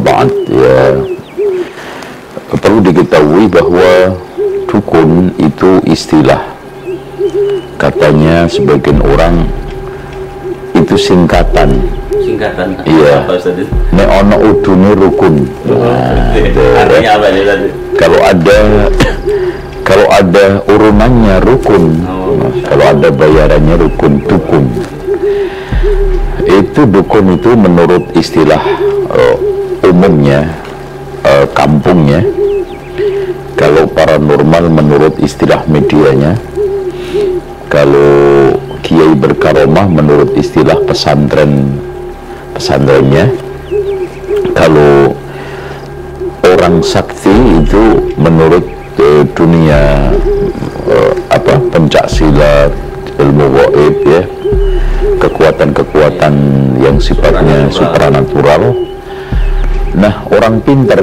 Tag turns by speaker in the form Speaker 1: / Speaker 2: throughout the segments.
Speaker 1: ba'd, ya, perlu diketahui bahwa dukun itu istilah. Katanya sebagian orang itu singkatan. Iya. Nek ono udune rukun.
Speaker 2: Artinya apa nih tadi?
Speaker 1: Kalau ada urunannya rukun. Kalau ada bayarannya rukun, dukun. Itu dukun itu menurut istilah umumnya, kampungnya. Kalau paranormal menurut istilah medianya. Kalau kiai berkaromah menurut istilah pesantrennya. Kalau orang sakti itu menurut dunia pencak silat, ilmu gaib, ya, kekuatan-kekuatan yang sifatnya supranatural. Nah, orang pinter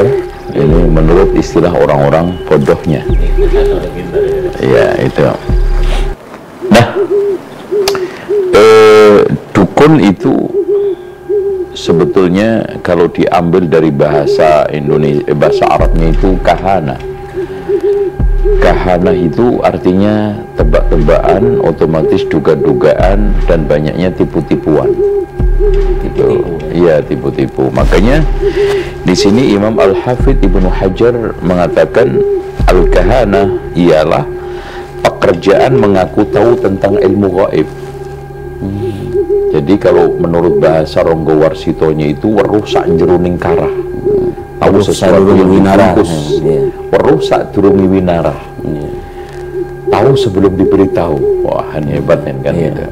Speaker 1: ini menurut istilah orang-orang bodohnya. Ya, itu. Nah, dukun itu sebetulnya kalau diambil dari bahasa Indonesia, bahasa Arabnya itu kahana. Kahana itu artinya tebak-tebakan, otomatis duga-dugaan, dan banyaknya tipu-tipuan. Iya, tipu-tipu. Makanya di sini Imam Al-Hafidh Ibnu Hajar mengatakan al-kahana ialah pekerjaan mengaku tahu tentang ilmu gaib. Jadi kalau menurut bahasa Ronggo Warsitonya itu weruh sak jeroning karah. Tahu sesuatu yang dibungkus. Weruh sak durungi winarah. Tahu sebelum diberitahu. Wah, hebat kan gitu.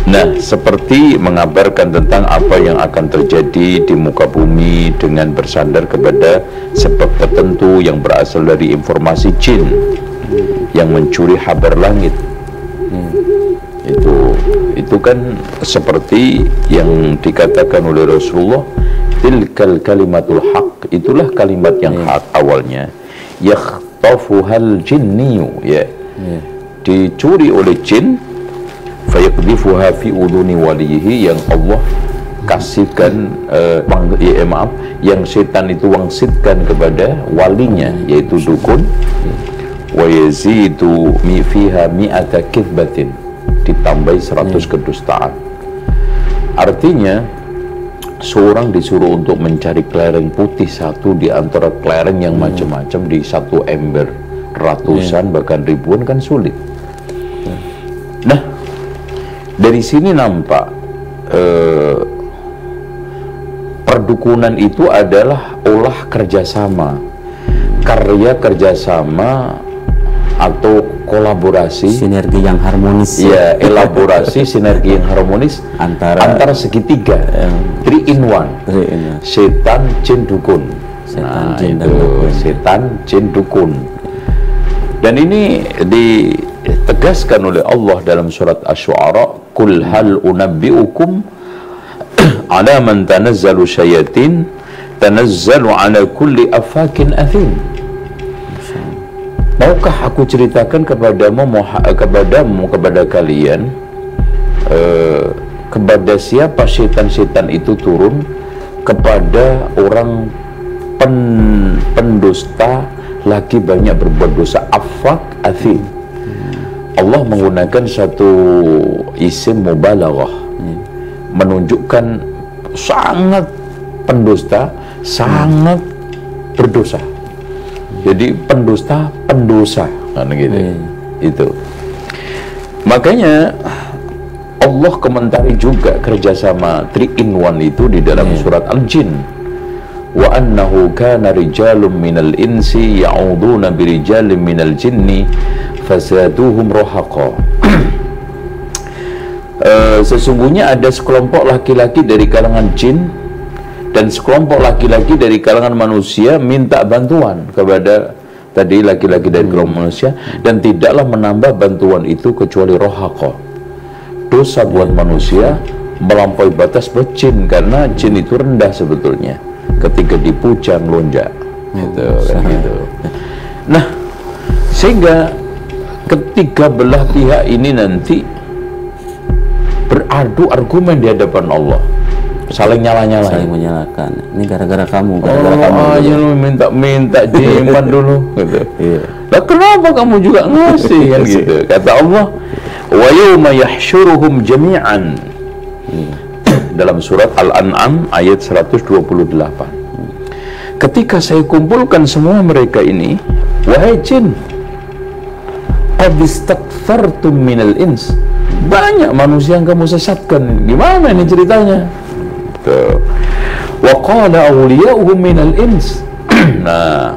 Speaker 1: Nah, seperti mengabarkan tentang apa yang akan terjadi di muka bumi dengan bersandar kepada sebab tertentu yang berasal dari informasi jin yang mencuri kabar langit. Itu kan seperti yang dikatakan oleh Rasulullah, tilkal kalimatul haq, itulah kalimat yang hak awalnya, yakhtafuhal jinniyu, ya, dicuri oleh jin, fayaqdhifuha fi udhuni walihi, yang Allah kasihkan yang setan itu wangsitkan kepada walinya, yaitu dukun. Wa yazidu fiha mi'ata kidbatin, ditambahi 100 kedustaan. Artinya seorang disuruh untuk mencari kelereng putih satu di antara kelereng yang macam-macam di satu ember, ratusan bahkan ribuan kan sulit. Nah, dari sini nampak perdukunan itu adalah olah kerjasama, karya kerjasama atau kolaborasi,
Speaker 2: sinergi yang harmonis,
Speaker 1: ya, elaborasi sinergi yang harmonis antara segitiga, 3 in 1, setan, jin, dukun. Setan, jin, dukun. Dan ini ditegaskan oleh Allah dalam surat Asy-Syu'ara, kul hal unabbi'ukum ala man tanazzalu syayatin tanazzalu ala kulli afakin athim. Maukah aku ceritakan kepada kalian kepada siapa setan-setan itu turun? Kepada orang pendusta, lagi banyak berbuat dosa, afak, athim. Allah menggunakan satu isim mubalaghah, menunjukkan sangat pendusta, sangat berdosa. Jadi pendusta, pendosa, kan gitu. Itu. Makanya Allah komentari juga kerjasama 3 in 1 itu di dalam surat Al-Jin. Wa annahu kana rijalun minal insi ya'uduna birijalin minal jinni fazaduhum rahaqa. Sesungguhnya ada sekelompok laki-laki dari kalangan jin dan sekelompok laki-laki dari kalangan manusia minta bantuan kepada tadi laki-laki dari kalangan manusia, dan tidaklah menambah bantuan itu kecuali rohaqa, dosa buat manusia melampaui batas buat jin, karena jin itu rendah sebetulnya ketika dipuja melonjak gitu. Nah, sehingga ketiga belah pihak ini nanti beradu argumen di hadapan Allah. saling nyala-nyalain.
Speaker 2: Saling menyalahkan. Ini gara-gara kamu, gara-gara kamu.
Speaker 1: Aja lu minta jimat dulu gitu.
Speaker 2: Iya.
Speaker 1: Lah kenapa kamu juga ngasih kan gitu. Kata Allah, wa yauma yahsyuruhum jami'an. Dalam surat Al-An'am ayat 128. Ketika saya kumpulkan semua mereka ini, wahai jin, qad istakfartum minal ins. Banyak manusia yang kamu sesatkan. Gimana ini ceritanya? Tuh. Wa qala awliya'uhum minal ins. Nah,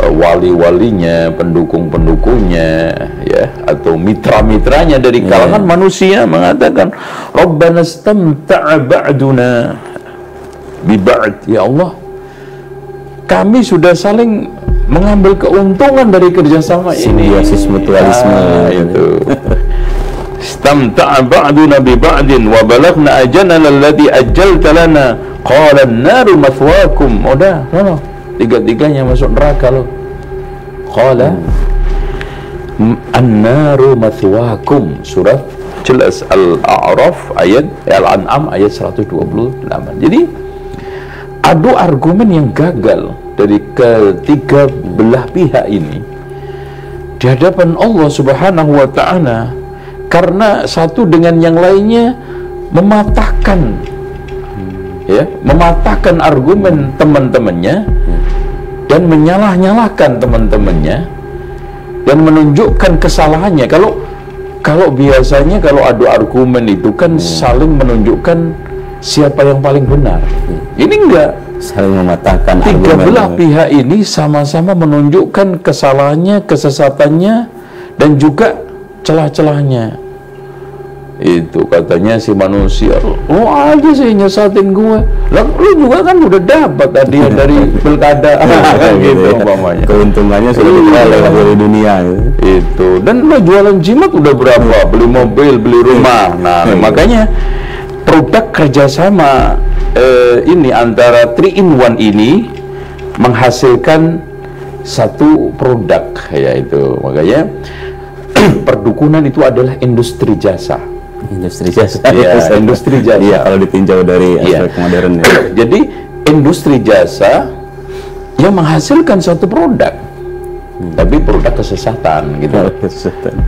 Speaker 1: wali-walinya, pendukung-pendukungnya, ya, atau mitra-mitranya dari kalangan manusia mengatakan, Rabbana istamta'a ba'duna bi ba'd. Ya Allah, kami sudah saling mengambil keuntungan dari kerjasama ini.
Speaker 2: Simbiosis mutualisme.
Speaker 1: Itu. Istamta'a ba'duna bi ba'din wa balaghna ajalana alladhi ajjalta lana qala an-naru mathwaakum. Udah, sono. Tiga-tiganya masuk neraka loh. Qala an-naru mathwaakum. Surah jelas Al-A'raf ayat Al-An'am ayat 128. Jadi adu argumen yang gagal dari ketiga belah pihak ini di hadapan Allah Subhanahu wa ta'ala, karena satu dengan yang lainnya mematahkan mematahkan argumen teman-temannya dan menyalah-nyalahkan teman-temannya dan menunjukkan kesalahannya. Kalau biasanya kalau adu argumen itu kan saling menunjukkan siapa yang paling benar. Ini enggak,
Speaker 2: saling mematahkan
Speaker 1: tiga
Speaker 2: argumen.
Speaker 1: belah pihak ini sama-sama menunjukkan kesalahannya, kesesatannya, dan juga celah-celahnya. Itu katanya si manusia, lo aja sih nyesatin gue, lah lu juga kan udah dapat hadiah dari pilkada. Gitu umpamanya.
Speaker 2: Keuntungannya sudah diperoleh dari dunia
Speaker 1: itu. Dan lo jualan jimat udah berapa, beli mobil, beli rumah. Nah, makanya produk kerjasama ini antara 3-in-1 ini menghasilkan satu produk, yaitu makanya perdukunan itu adalah industri jasa.
Speaker 2: Industri jasa.
Speaker 1: Ya, industri jasa.
Speaker 2: Iya, kalau ditinjau dari aspek modern ya.
Speaker 1: Jadi industri jasa yang menghasilkan satu produk, tapi produk kesesatan gitu.
Speaker 2: Kesesatan.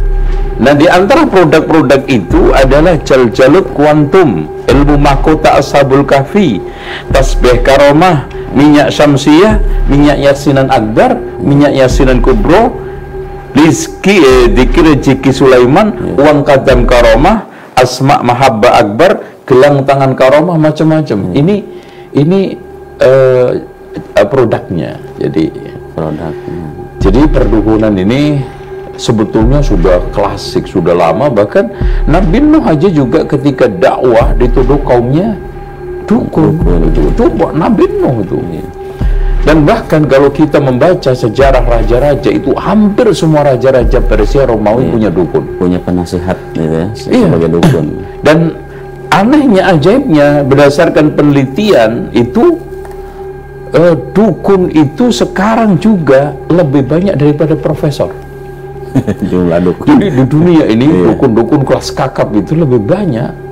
Speaker 1: Nah, di antara produk-produk itu adalah jaljalut kuantum, ilmu mahkota ashabul kahfi, tasbih karomah, minyak syamsiyah, minyak yasinan akbar, minyak yasinan kubro, rizki dikir jiki Sulaiman, uang kadam karomah, asma mahabba akbar, gelang tangan karomah, macam-macam. Ini produknya. Jadi perdukunan ini sebetulnya sudah klasik, sudah lama. Bahkan Nabi Nuh aja juga ketika dakwah dituduh kaumnya dukun. Coba Nabi Nuh itu. Dan bahkan kalau kita membaca sejarah raja-raja itu, hampir semua raja-raja Persia Romawi punya dukun,
Speaker 2: punya penasihat gitu ya, sebagai dukun.
Speaker 1: Dan anehnya, ajaibnya, berdasarkan penelitian itu dukun itu sekarang juga lebih banyak daripada profesor.
Speaker 2: Jumlah dukun.
Speaker 1: Jadi di dunia ini dukun-dukun kelas kakap itu lebih banyak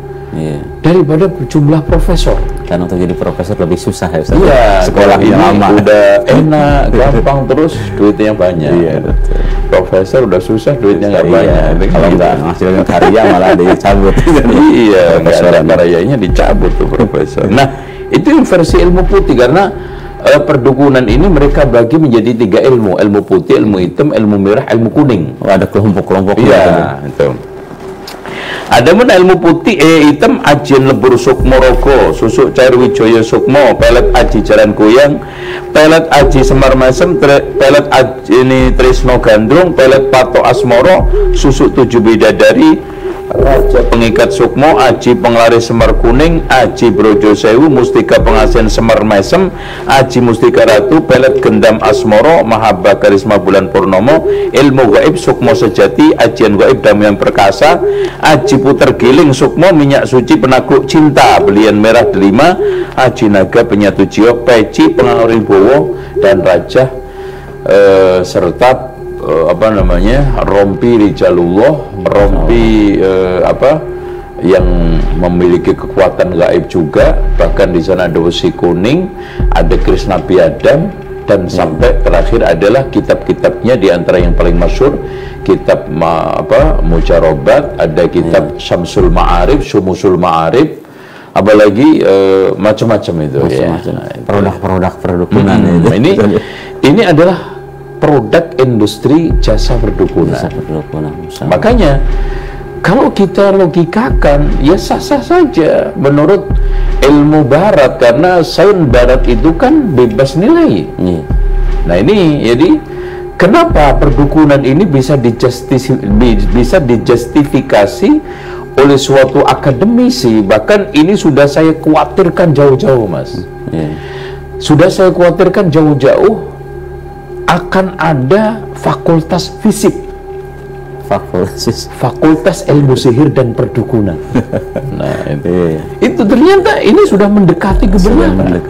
Speaker 1: daripada jumlah profesor.
Speaker 2: Karena untuk jadi profesor lebih susah ya Ustaz.
Speaker 1: Iya,
Speaker 2: sekolahnya lama.
Speaker 1: Udah enak, gampang, terus duitnya banyak. Iya, betul. Profesor udah susah, duitnya nggak banyak.
Speaker 2: Kalau nggak menghasilkan karya malah dicabut.
Speaker 1: Iya, nggak ada karyanya dicabut tuh profesor. Nah, itu yang versi ilmu putih, karena perdukunan ini mereka bagi menjadi 3 ilmu: ilmu putih, ilmu hitam, ilmu merah, ilmu kuning.
Speaker 2: Ada kelompok-kelompok.
Speaker 1: Iya, itu. Adapun ilmu putih hitam, ajian lebur sukmo rogo, susuk cair wijoyo sukmo, pelet aji jaran goyang, pelet aji semar mesem, pelet aji ini trisno gandrung, pelet pato asmoro, susuk 7 bidadari, raja pengikat sukmo, aji penglaris semar kuning, aji brojo sewu, mustika pengasen semar mesem, aji mustika ratu, pelet gendam asmoro, mahabba karisma bulan purnomo, ilmu gaib sukmo sejati, ajian gaib damian perkasa, aji puter giling sukmo, minyak suci penakluk cinta, belian merah delima, aji naga penyatu jiwa, peci pengaruhi bowo, dan raja serta rompi rijalullah, rompi yang memiliki kekuatan gaib juga. Bahkan di sana ada Wesi Kuning, ada keris Nabi Adam, dan sampai terakhir adalah kitab-kitabnya, di antara yang paling masyhur kitab Mujarobat, ada kitab Syamsul Ma'arif, Syumusul Ma'arif, apalagi macam-macam itu ya.
Speaker 2: Produk-produk perdukunan itu.
Speaker 1: Ini adalah produk industri jasa perdukunan. Makanya kalau kita logikakan, ya sah-sah saja menurut ilmu barat, karena sains barat itu kan bebas nilai. Nah ini jadi kenapa perdukunan ini bisa dijustifikasi oleh suatu akademisi. Bahkan ini sudah saya khawatirkan jauh-jauh, Mas. Sudah saya khawatirkan jauh-jauh akan ada fakultas fisik, fakultas ilmu sihir dan perdukunan. Nah itu ternyata ini sudah mendekati kebenaran.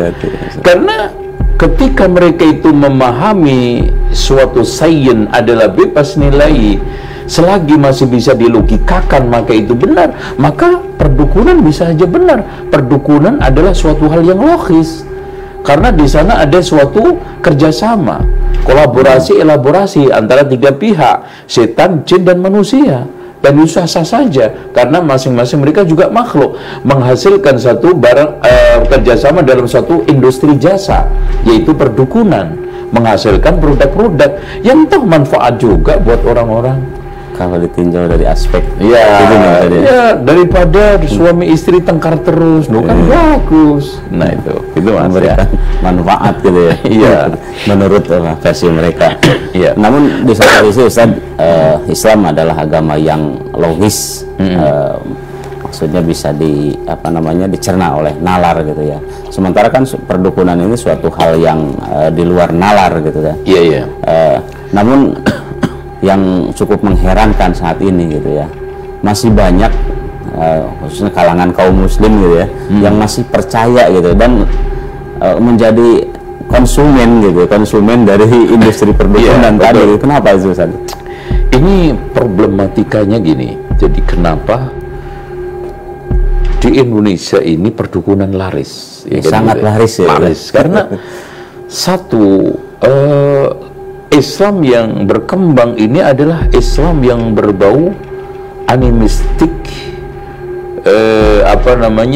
Speaker 1: Karena ketika mereka itu memahami suatu sains adalah bebas nilai, selagi masih bisa dilogikakan maka itu benar, maka perdukunan bisa saja benar. Perdukunan adalah suatu hal yang logis, karena di sana ada suatu kerjasama, kolaborasi, elaborasi antara tiga pihak, setan, jin, dan manusia. Dan itu sah-sah saja, karena masing-masing mereka juga makhluk, menghasilkan satu barang kerjasama dalam satu industri jasa, yaitu perdukunan, menghasilkan produk-produk yang toh manfaat juga buat orang-orang.
Speaker 2: Kalau ditinjau dari aspek
Speaker 1: daripada suami istri tengkar terus, kan bagus. Nah itu
Speaker 2: memberikan manfaat gitu ya.
Speaker 1: Iya,
Speaker 2: menurut versi mereka. Namun di satu sisi Ustaz, Islam adalah agama yang logis, maksudnya bisa dicerna oleh nalar gitu ya. Sementara kan perdukunan ini suatu hal yang di luar nalar gitu ya. Namun yang cukup mengherankan saat ini gitu ya, masih banyak khususnya kalangan kaum muslim gitu ya, yang masih percaya gitu dan menjadi konsumen dari industri perdukunan tadi. Kenapa itu Ustaz?
Speaker 1: Ini problematikanya gini. Jadi kenapa di Indonesia ini perdukunan laris?
Speaker 2: Sangat laris ya.
Speaker 1: Karena satu, Islam yang berkembang ini adalah Islam yang berbau animistik,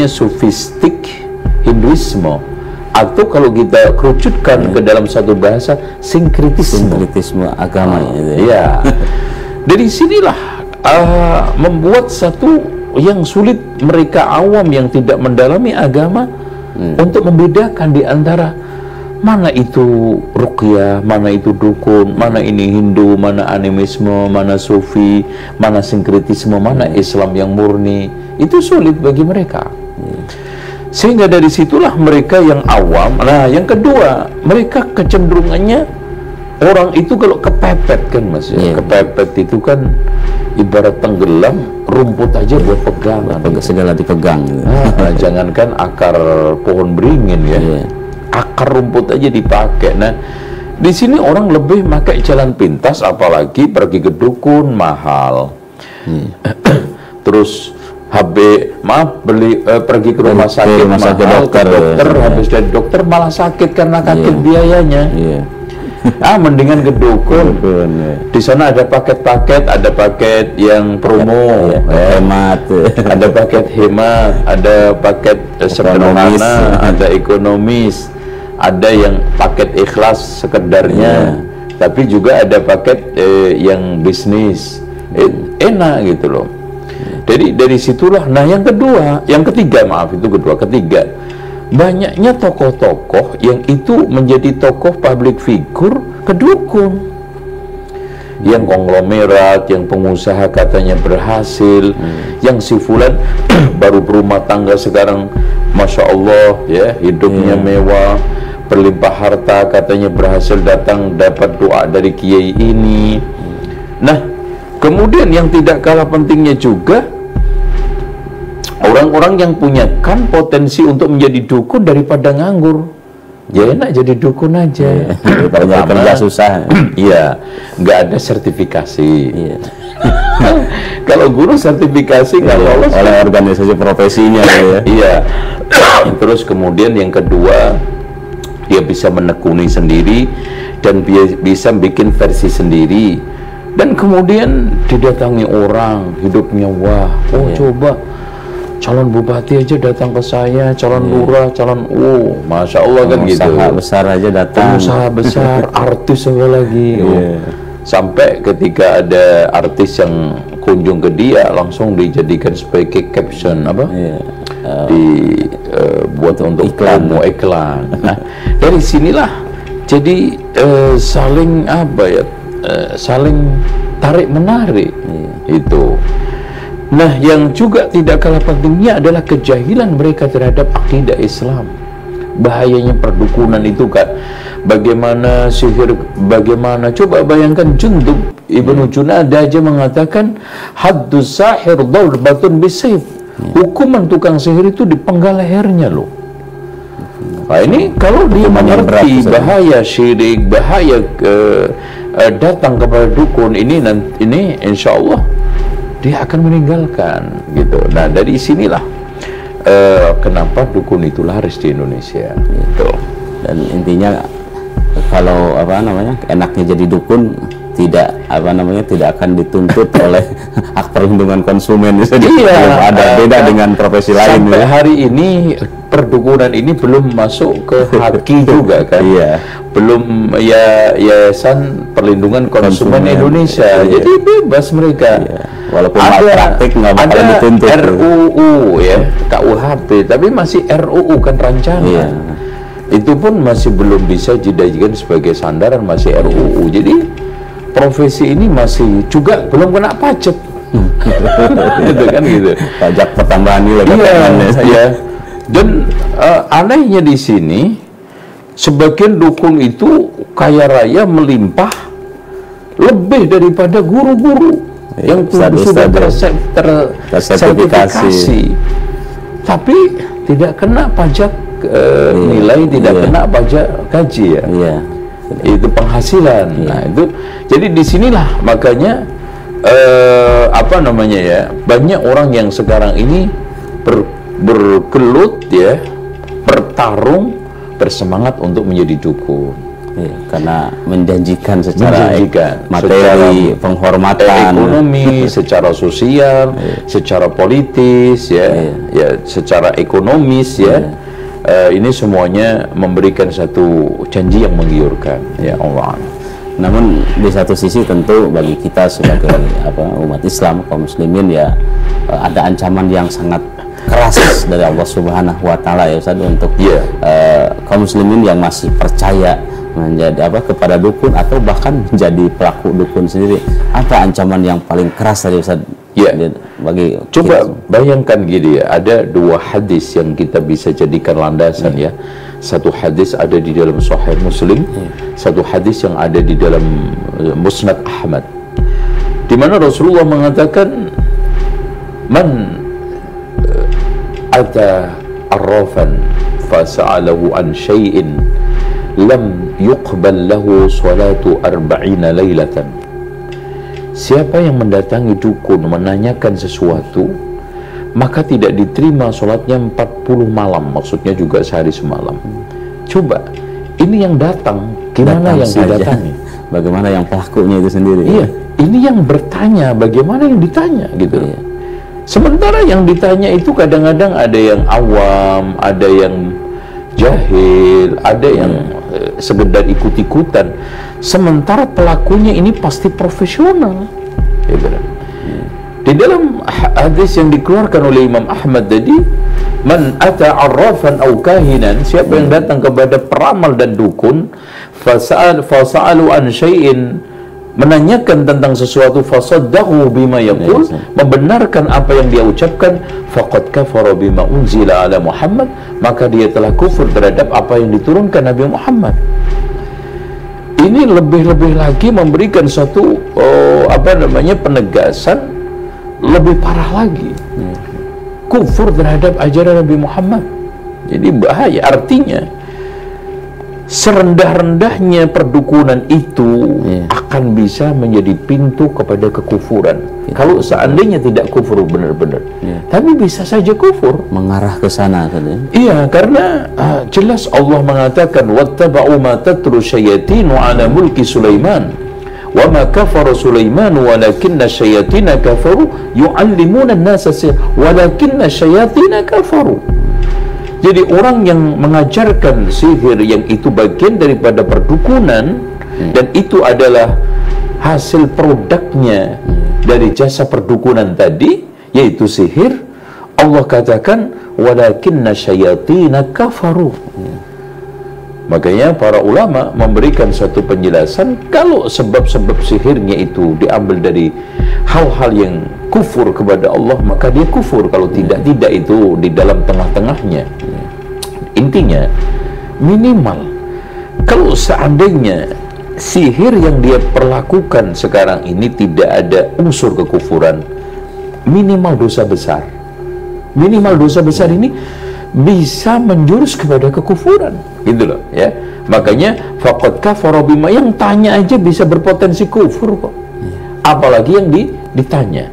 Speaker 1: sufistik, Hinduisme, atau kalau kita kerucutkan ke dalam satu bahasa, sinkretisme
Speaker 2: agama.
Speaker 1: Dari sinilah membuat satu yang sulit mereka awam yang tidak mendalami agama untuk membedakan di antara mana itu ruqyah, mana itu dukun, mana ini Hindu, mana animisme, mana sufi, mana sinkretisme, mana Islam yang murni. Itu sulit bagi mereka. Sehingga dari situlah mereka yang awam. Nah, yang kedua, mereka kecenderungannya orang itu kalau kepepet kan, Mas. Kepepet itu kan ibarat tenggelam, rumput aja buat pegangan.
Speaker 2: Segala dipegang.
Speaker 1: Jangankan akar pohon beringin ya. Akar rumput aja dipakai. Nah, di sini orang lebih pakai jalan pintas, apalagi pergi ke dukun mahal. Terus pergi ke rumah sakit mahal, dokter, habis dari dokter malah sakit karena kaget biayanya. Mendingan ke dukun. Di sana ada paket-paket, ada paket yang promo,
Speaker 2: hemat,
Speaker 1: ada paket hemat, ada paket sederhana, ada ekonomis, ada yang paket ikhlas sekedarnya, tapi juga ada paket yang bisnis, enak gitu loh. Jadi dari situlah. Nah ketiga, banyaknya tokoh-tokoh yang itu menjadi tokoh public figure kedukun, yang konglomerat, yang pengusaha katanya berhasil, yang si fulan baru berumah tangga sekarang, masya Allah ya, hidupnya mewah, berlimpah harta, katanya berhasil dapat doa dari kiai ini. Nah, kemudian yang tidak kalah pentingnya juga, orang-orang yang punya potensi untuk menjadi dukun daripada nganggur. Ya enak jadi dukun aja.
Speaker 2: Kerja susah.
Speaker 1: Iya, nggak ada sertifikasi. Kalau guru sertifikasi nggak lolos
Speaker 2: oleh organisasi profesinya ya.
Speaker 1: Iya. Terus kemudian yang kedua, dia bisa menekuni sendiri dan bisa bikin versi sendiri. Dan kemudian didatangi orang, hidupnya wah, coba calon bupati aja datang ke saya, calon lurah, calon masya Allah kan gitu.
Speaker 2: Pengusaha besar aja datang.
Speaker 1: Pengusaha besar, artis apa lagi. Sampai ketika ada artis yang kunjung ke dia, langsung dijadikan sebagai caption apa? Buat untuk iklan. Nah, dari sinilah jadi saling apa ya? Saling tarik menarik itu. Nah, yang juga tidak kalah pentingnya adalah kejahilan mereka terhadap akidah Islam. Bahayanya perdukunan itu kan, bagaimana sihir, bagaimana, coba bayangkan Jundub Ibnu Junada aja mengatakan haddus sahir darbatun bisayf, hukuman tukang sihir itu dipenggal lehernya loh. Nah ini kalau dia mengerti bahaya syirik, bahaya datang kepada dukun ini insya Allah dia akan meninggalkan gitu. Nah dari sinilah kenapa dukun itu laris di Indonesia gitu.
Speaker 2: Dan intinya kalau enaknya jadi dukun tidak tidak akan dituntut oleh hak perlindungan konsumen.
Speaker 1: Iya,
Speaker 2: ada beda dengan profesi lain.
Speaker 1: Sampai hari ini perdukunan ini belum masuk ke HAKI juga kan.
Speaker 2: Iya.
Speaker 1: Belum Yayasan Perlindungan Konsumen Indonesia. Jadi bebas mereka.
Speaker 2: Iya. Walaupun praktik nggak bakal dituntut.
Speaker 1: RUU ya, KUHP, tapi masih RUU kan rancangan.
Speaker 2: Iya.
Speaker 1: Itu pun masih belum bisa dijadikan sebagai sandaran, masih RUU. Jadi profesi ini masih juga belum kena pajak. Gitu kan gitu.
Speaker 2: Pajak pertambahan nilai.
Speaker 1: Iya. Dan anehnya di sini sebagian dukun itu kaya raya melimpah lebih daripada guru-guru yang sudah tersertifikasi, tapi tidak kena pajak nilai, tidak kena pajak gaji ya. Itu penghasilan. Nah itu, jadi disinilah makanya banyak orang yang sekarang ini bergelut ya, bertarung, bersemangat untuk menjadi dukun.
Speaker 2: Karena menjanjikan secara materi, penghormatan,
Speaker 1: ekonomi, secara sosial, secara politis ya, secara ekonomis ya. Ini semuanya memberikan satu janji yang menggiurkan ya Allah.
Speaker 2: Namun di satu sisi tentu bagi kita sebagai umat Islam, kaum muslimin ya, ada ancaman yang sangat keras dari Allah Subhanahu wa taala ya Ustaz untuk kaum muslimin yang masih percaya menjadi kepada dukun atau bahkan menjadi pelaku dukun sendiri. Apa ancaman yang paling keras dari Ustaz? Bagi
Speaker 1: coba bayangkan gini ya, ada dua hadis yang kita bisa jadikan landasan ya. Satu hadis ada di dalam Sahih Muslim, satu hadis yang ada di dalam Musnad Ahmad, di mana Rasulullah mengatakan man ata arrafan fasa'alahu an syai'in lam yuqbal lahu salatu arba'ina laylatan. Siapa yang mendatangi dukun menanyakan sesuatu, maka tidak diterima sholatnya 40 malam, maksudnya juga sehari semalam. Coba, ini yang datang, gimana yang didatangi?
Speaker 2: Bagaimana yang pelakunya itu sendiri?
Speaker 1: Iya, ini yang bertanya, bagaimana yang ditanya gitu. Sementara yang ditanya itu kadang-kadang ada yang awam, ada yang jahil, ada yang sekedar ikut-ikutan. Sementara pelakunya ini pasti profesional. Di dalam hadis yang dikeluarkan oleh Imam Ahmad tadi, man ata arrafan aw kahinan, siapa yang datang kepada peramal dan dukun, fasa'alu an syai'in, menanyakan tentang sesuatu, fasaddahu bima yaqul, membenarkan apa yang dia ucapkan, faqad kafara bima unzila ala Muhammad, maka dia telah kufur terhadap apa yang diturunkan Nabi Muhammad. Ini lebih-lebih lagi memberikan suatu penegasan lebih parah lagi, kufur terhadap ajaran Nabi Muhammad. Jadi bahaya. Artinya serendah-rendahnya perdukunan itu akan bisa menjadi pintu kepada kekufuran. Kalau seandainya tidak kufur benar-benar, tapi bisa saja kufur.
Speaker 2: Mengarah ke sana katanya.
Speaker 1: Iya, karena jelas Allah mengatakan wattaba'u ma tatlu syayatinu ala mulki Sulaiman wa ma kafara Sulaiman walakinna syayatina kafaru yu'allimuna an-nasa sihr walakinna syayatina kafaru. Jadi orang yang mengajarkan sihir yang itu bagian daripada perdukunan dan itu adalah hasil produknya dari jasa perdukunan tadi, yaitu sihir, Allah katakan walakinna syayatina kafaru. Makanya para ulama memberikan satu penjelasan, kalau sebab-sebab sihirnya itu diambil dari hal-hal yang kufur kepada Allah, maka dia kufur. Kalau tidak itu di dalam tengah-tengahnya. Intinya minimal kalau seandainya sihir yang dia perlakukan sekarang ini tidak ada unsur kekufuran, minimal dosa besar. Minimal dosa besar ini bisa menjurus kepada kekufuran, gitu loh ya. Makanya faqad kafara bima, yang tanya aja bisa berpotensi kufur kok. Apalagi yang ditanya.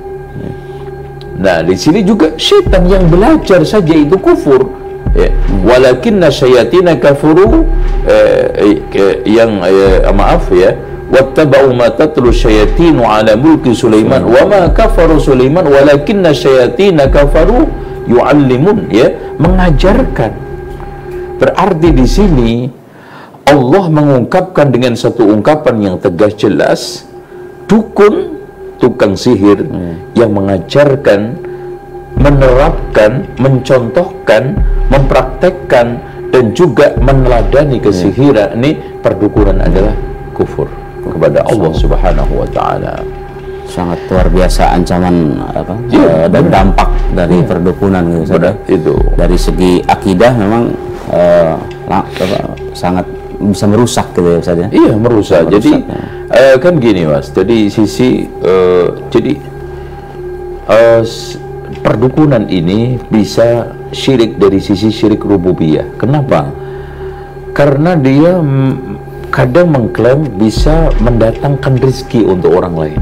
Speaker 1: Nah, di sini juga syaitan yang belajar saja itu kufur. Ya. Walakinna syayatina kafuru maaf ya, wattaba'u ma tatlu syayatinu ala mulki Sulaiman wa ma kafaru Sulaiman walakinna syayatina kafaru yu'allimun, ya, mengajarkan. Berarti di sini Allah mengungkapkan dengan satu ungkapan yang tegas jelas, dukun, tukang sihir yang mengajarkan, menerapkan, mencontohkan, mempraktekkan dan juga meneladani kesihiran ini, perdukunan adalah kufur kepada Allah Subhanahu wa taala.
Speaker 2: Sangat luar biasa ancaman dan dampak dari perdukunan gitu.
Speaker 1: Itu
Speaker 2: dari segi akidah memang sangat bisa merusak gitu ya Ustaz ya.
Speaker 1: Iya, merusak. Jadi kan gini Mas, dari sisi perdukunan ini bisa syirik dari sisi syirik rububiyah. Kenapa? Karena dia kadang mengklaim bisa mendatangkan rezeki untuk orang lain.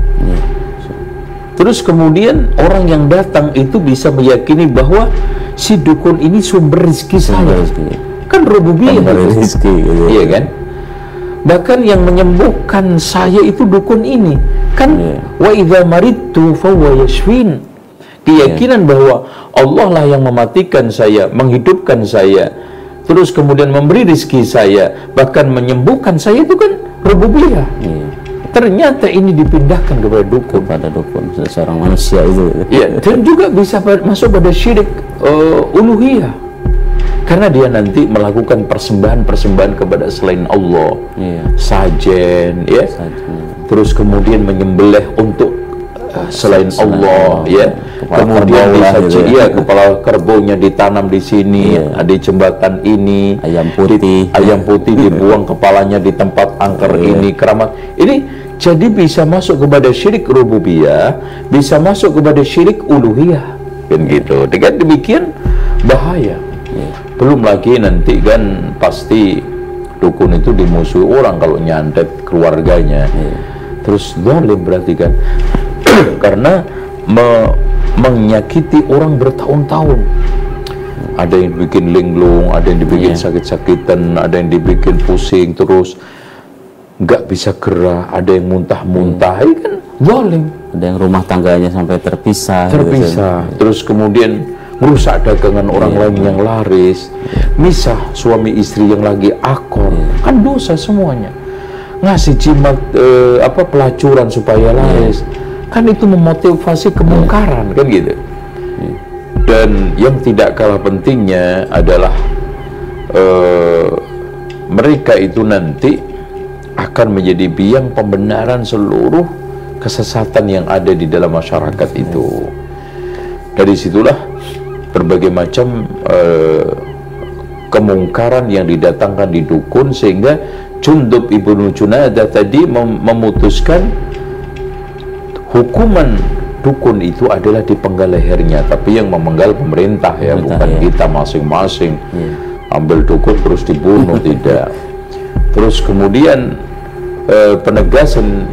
Speaker 1: Terus kemudian orang yang datang itu bisa meyakini bahwa si dukun ini sumber rezeki saya. Kan rububiyah rezeki, gitu. Iya kan? Bahkan yang menyembuhkan saya itu dukun ini. Kan wa idza maridtu fa huwa yashfin. Keyakinan bahwa Allah lah yang mematikan saya, menghidupkan saya, terus kemudian memberi rezeki saya, bahkan menyembuhkan saya, itu kan rububiyah. Ternyata ini dipindahkan kepada dukun,
Speaker 2: seorang manusia itu.
Speaker 1: Ya, dan juga bisa masuk pada syirik uluhiyah. Karena dia nanti melakukan persembahan-persembahan kepada selain Allah. Sajen, ya. Terus kemudian menyembelih untuk selain Allah, ya. Kemudian disaji, ya, kepala kerbaunya ditanam di sini, di jembatan ini, ayam putih dibuang kepalanya di tempat angker ini, keramat. Ini jadi bisa masuk kepada syirik rububiyah, bisa masuk kepada syirik uluhiyah, kan gitu. Dengan demikian bahaya. Belum lagi nanti kan pasti dukun itu dimusuhi orang kalau nyantet keluarganya. Terus zalim berarti kan. Karena menyakiti orang bertahun-tahun. Ada yang bikin linglung, ada yang dibikin sakit-sakitan, ada yang dibikin pusing terus nggak bisa gerak, ada yang muntah-muntah, ini kan zalim.
Speaker 2: Ada yang rumah tangganya sampai terpisah.
Speaker 1: Gitu. Terus kemudian merusak dagangan orang lain yang laris, misah suami istri yang lagi akor, kan dosa semuanya. Ngasih jimat pelacuran supaya laris, kan itu memotivasi kemungkaran, kan gitu. Dan yang tidak kalah pentingnya adalah mereka itu nanti akan menjadi biang pembenaran seluruh kesesatan yang ada di dalam masyarakat itu. Dari situlah berbagai macam kemungkaran yang didatangkan di dukun, sehingga Jundub ibnu Junadah tadi memutuskan hukuman dukun itu adalah dipenggal lehernya, tapi yang memenggal pemerintah, ya, bukan kita masing-masing. Ambil dukun terus dibunuh, tidak. Terus kemudian penegasan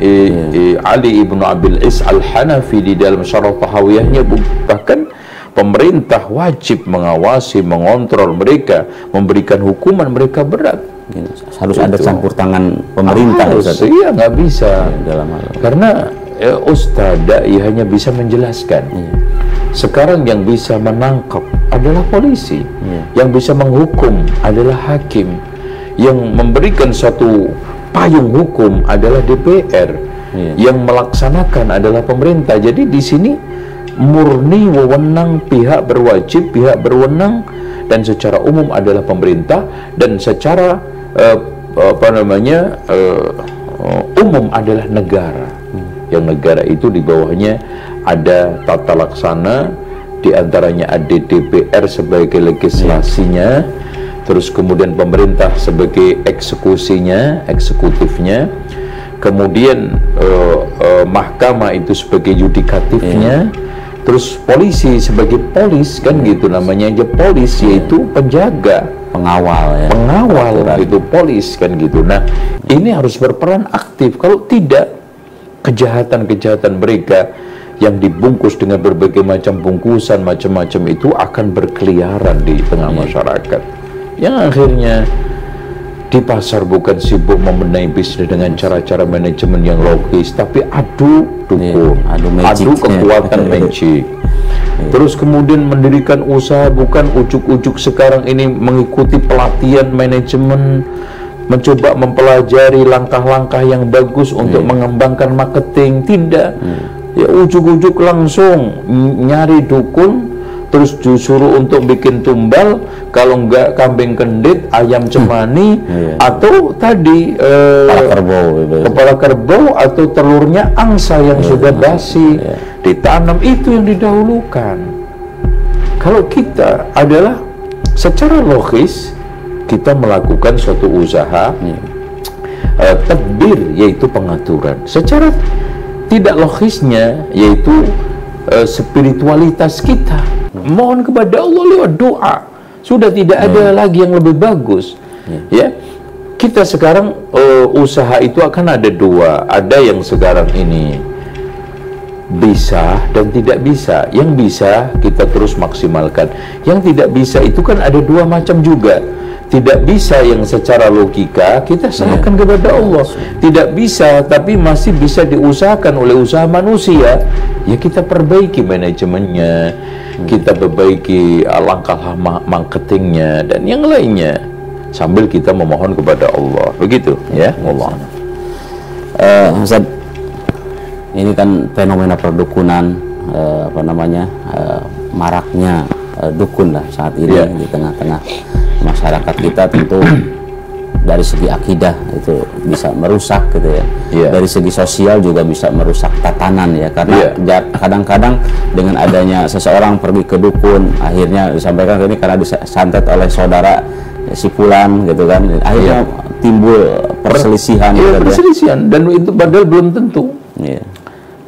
Speaker 1: Ali ibnu Abil Is al-Hanafi di dalam Syarah Tahawiyahnya, bahkan pemerintah wajib mengawasi, mengontrol mereka, memberikan hukuman mereka berat.
Speaker 2: Harus ada campur tangan pemerintah.
Speaker 1: Iya, nggak bisa dalam hal. Karena Ustadz dai hanya bisa menjelaskan. Sekarang yang bisa menangkap adalah polisi, yang bisa menghukum adalah hakim, yang memberikan suatu payung hukum adalah DPR, yang melaksanakan adalah pemerintah. Jadi di sini murni wewenang pihak berwajib, pihak berwenang, dan secara umum adalah pemerintah, dan secara umum adalah negara. Yang negara itu di bawahnya ada tata laksana, di antaranya ada DPR sebagai legislasinya, terus kemudian pemerintah sebagai eksekusinya, eksekutifnya, kemudian mahkamah itu sebagai yudikatifnya, terus polisi sebagai polis, kan gitu namanya aja polis, yaitu penjaga,
Speaker 2: pengawal ya.
Speaker 1: Pengawal itu polis, kan gitu. Nah, ini harus berperan aktif. Kalau tidak, kejahatan-kejahatan mereka yang dibungkus dengan berbagai macam bungkusan macam-macam itu akan berkeliaran di tengah masyarakat, yang akhirnya di pasar bukan sibuk membenahi bisnis dengan cara-cara manajemen yang logis, tapi adu dukun, adu kekuatan magic. Terus kemudian mendirikan usaha bukan ujuk-ujuk sekarang ini mengikuti pelatihan manajemen, mencoba mempelajari langkah-langkah yang bagus untuk mengembangkan marketing. Tidak, ya ujuk-ujuk langsung nyari dukun, terus disuruh untuk bikin tumbal, kalau enggak kambing kendit, ayam cemani, atau tadi kepala kerbau, atau telurnya angsa yang sudah basi ditanam. Itu yang didahulukan. Kalau kita adalah secara logis, kita melakukan suatu usaha tadbir, yaitu pengaturan. Secara tidak logisnya, yaitu spiritualitas kita, mohon kepada Allah lewat doa. Sudah tidak ada lagi yang lebih bagus. Ya, kita sekarang usaha itu akan ada dua. Ada yang sekarang ini bisa dan tidak bisa. Yang bisa kita terus maksimalkan. Yang tidak bisa itu kan ada dua macam juga. Tidak bisa yang secara logika kita serahkan kepada Allah. Tidak bisa, tapi masih bisa diusahakan oleh usaha manusia, ya kita perbaiki manajemennya, kita perbaiki langkah marketingnya dan yang lainnya, sambil kita memohon kepada Allah. Begitu ya, Allah.
Speaker 2: Ustaz, ini kan fenomena perdukunan, maraknya dukun lah saat ini di tengah-tengah masyarakat kita. Tentu dari segi akidah itu bisa merusak gitu ya. Dari segi sosial juga bisa merusak tatanan ya, karena kadang-kadang dengan adanya seseorang pergi ke dukun, akhirnya disampaikan ini karena disantet oleh saudara si fulan gitu kan, akhirnya timbul perselisihan.
Speaker 1: Perselisihan, dan itu padahal belum tentu.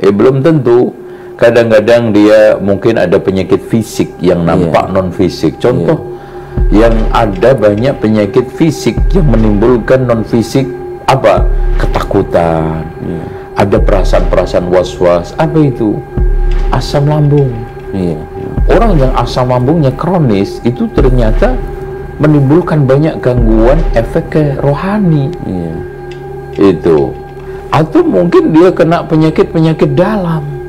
Speaker 1: Belum tentu. Kadang-kadang dia mungkin ada penyakit fisik yang nampak non fisik. Contoh, yang ada banyak penyakit fisik yang menimbulkan non fisik, apa? Ketakutan. Ada perasaan-perasaan was-was. Apa itu? Asam lambung. Orang yang asam lambungnya kronis itu ternyata menimbulkan banyak gangguan efek ke rohani. Itu. Atau mungkin dia kena penyakit-penyakit dalam.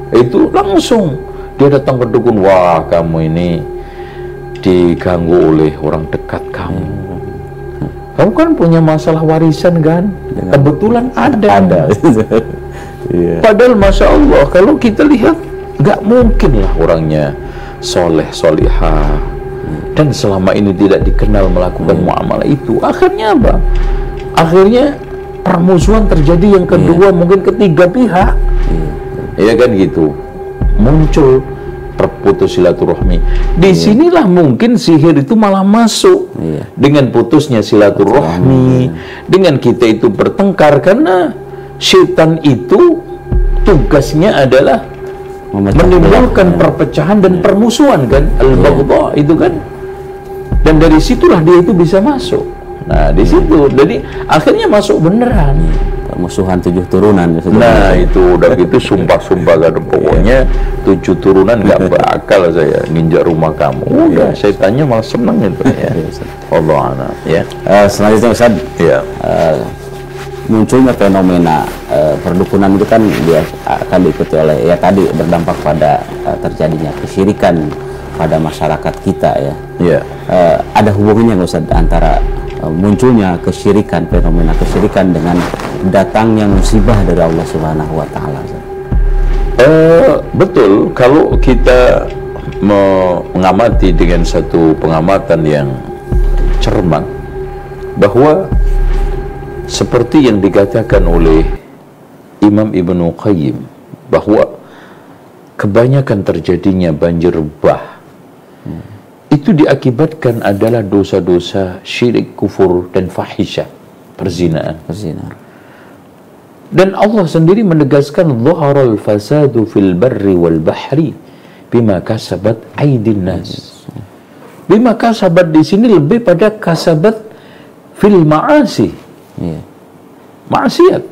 Speaker 1: Itu langsung dia datang ke dukun, wah kamu ini diganggu oleh orang dekat kamu. Kamu kan punya masalah warisan kan? Kebetulan ada. Padahal Masya Allah, kalau kita lihat nggak mungkin lah orangnya soleh, solihah, dan selama ini tidak dikenal melakukan muamalah itu. Akhirnya apa? Akhirnya permusuhan terjadi. Yang kedua, mungkin ketiga pihak. Ya kan gitu, muncul terputus silaturahmi. Disinilah mungkin sihir itu malah masuk. Dengan putusnya silaturahmi, dengan kita itu bertengkar, karena syaitan itu tugasnya adalah menimbulkan perpecahan dan permusuhan kan, al-baghdha itu kan, dan dari situlah dia itu bisa masuk. Nah di situ, jadi akhirnya masuk beneran.
Speaker 2: musuhan 7 turunan.
Speaker 1: Nah itu udah gitu sumpah-sumpah kan, pokoknya 7 turunan nggak bakal saya nginjak rumah kamu. Udah saya tanya malah seneng itu ya. Allah anak ya.
Speaker 2: Selanjutnya Ustaz,
Speaker 1: ya.
Speaker 2: Munculnya fenomena perdukunan itu kan dia akan diikuti oleh ya tadi berdampak pada terjadinya kesyirikan pada masyarakat kita ya.
Speaker 1: Ya.
Speaker 2: Ada hubungannya nggak Ustaz antara munculnya kesyirikan, fenomena kesyirikan dengan datangnya musibah dari Allah Subhanahu wa taala?
Speaker 1: Betul, kalau kita mengamati dengan satu pengamatan yang cermat bahwa seperti yang dikatakan oleh Imam Ibnu Qayyim bahwa kebanyakan terjadinya banjir bah itu diakibatkan adalah dosa-dosa syirik, kufur, dan fahisyah, perzinaan. Dan Allah sendiri menegaskan dhaharal fasadu fil barri wal bahri bima kasabat aydin nas. Bima kasabat di sini lebih pada kasabat fil ma'asi. Maksiat.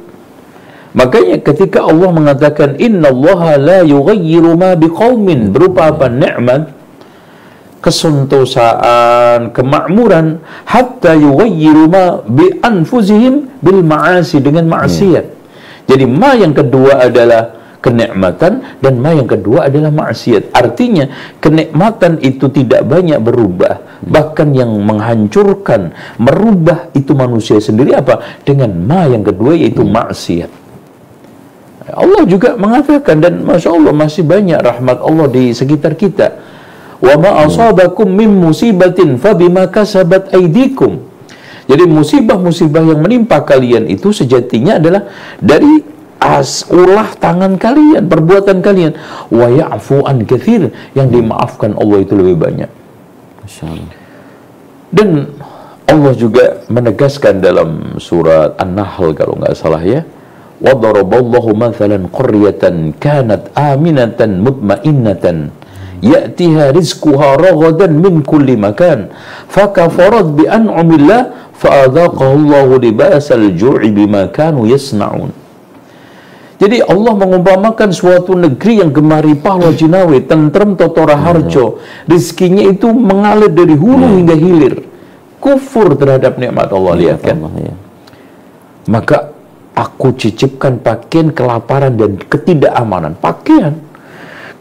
Speaker 1: Makanya ketika Allah mengatakan innallaha la yughayyiru ma biqaumin, berupa apa? Nikmat, kesentosaan, kemakmuran, hatta yughayyiru ma bi anfusihim bil ma'asi, dengan maksiat. Jadi ma yang kedua adalah kenikmatan dan ma yang kedua adalah maksiat. Artinya kenikmatan itu tidak banyak berubah, bahkan yang menghancurkan, merubah itu manusia sendiri apa? Dengan ma yang kedua yaitu maksiat. Allah juga mengatakan, dan Masya Allah masih banyak rahmat Allah di sekitar kita. Wa ma asabakum min musibatin fabima kasabat aydikum. Jadi musibah-musibah yang menimpa kalian itu sejatinya adalah dari ulah tangan kalian, perbuatan kalian. Wa ya'fu an katsir, yang dimaafkan Allah itu lebih banyak. Masyaallah. Dan Allah juga menegaskan dalam surat An-Nahl kalau nggak salah ya, wa daraballahu mathalan qaryatan kanat aminatan mutmainnatan ya'tiha rizquha raghadan min kulli makan fakafarat bi an'amillah fa'adhaqahallahu libasal ju'i bima kanu yasna'un. Jadi Allah mengumpamakan suatu negeri yang gemari pahwa jinawi, tentrem totora harjo, rizkinya itu mengalir dari hulu hingga hilir, kufur terhadap nikmat Allah. Lihat kan, maka aku cicipkan pakaian kelaparan dan ketidakamanan, pakaian,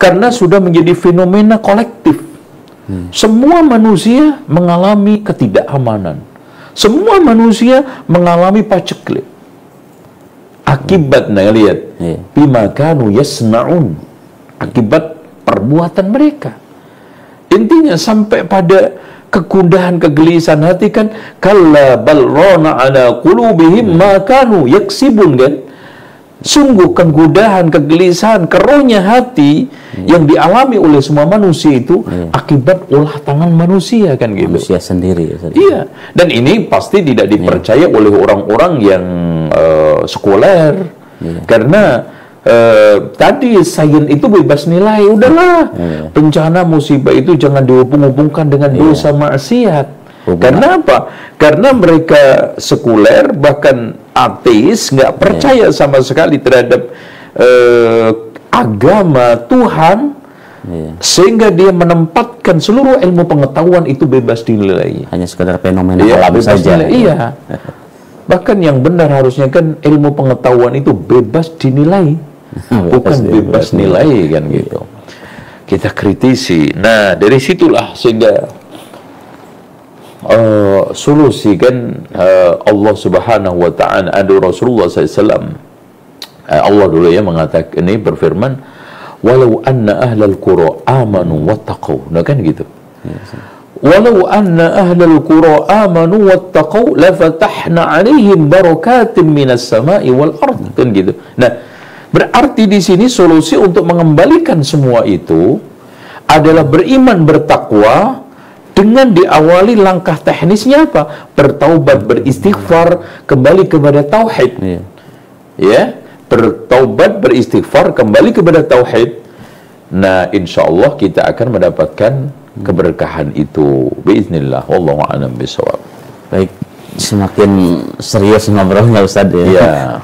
Speaker 1: karena sudah menjadi fenomena kolektif. Semua manusia mengalami ketidakamanan, semua manusia mengalami paceklik. Akibatnya lihat, bima kanu yasna'un, akibat perbuatan mereka. Intinya sampai pada kegundahan, kegelisahan hati kan, kalla bal rana ala qulubihim ma kanu yaksibun kan. Sungguh kegundahan, kegelisahan, keruhnya hati yang dialami oleh semua manusia itu akibat ulah tangan manusia kan gitu.
Speaker 2: Manusia sendiri.
Speaker 1: Iya. Dan ini pasti tidak dipercaya oleh orang-orang yang sekuler. Karena tadi sains itu bebas nilai. Udahlah, bencana musibah itu jangan dihubung-hubungkan dengan dosa maksiat. Karena apa? Karena mereka sekuler, bahkan ateis, nggak percaya sama sekali terhadap agama Tuhan, sehingga dia menempatkan seluruh ilmu pengetahuan itu bebas dinilai.
Speaker 2: Hanya sekedar fenomena alam saja.
Speaker 1: Iya. Bahkan yang benar harusnya kan ilmu pengetahuan itu bebas dinilai, bukan bebas nilai kan gitu. Kita kritisi. Nah dari situlah sehingga solusi kan Allah Subhanahu wa ta'ala, ada Rasulullah SAW, Allah dulu ya mengatakan, ini berfirman, walau anna ahlal qura amanu wattaqau. Nah kan gitu. Walau anna ahlal qura amanu wattaqau lafatahna alaihim barakatim minas sama'i wal ard, kan gitu. Nah, berarti di sini solusi untuk mengembalikan semua itu adalah beriman, bertakwa, dengan diawali langkah teknisnya apa? Bertaubat, beristighfar, kembali kepada tauhid. Ya, bertaubat, beristighfar, kembali kepada tauhid. Nah, insya Allah kita akan mendapatkan keberkahan itu. Biiznillah. Wallahu a'lam bishawab.
Speaker 2: Baik, semakin serius ngobrolnya Ustaz ya.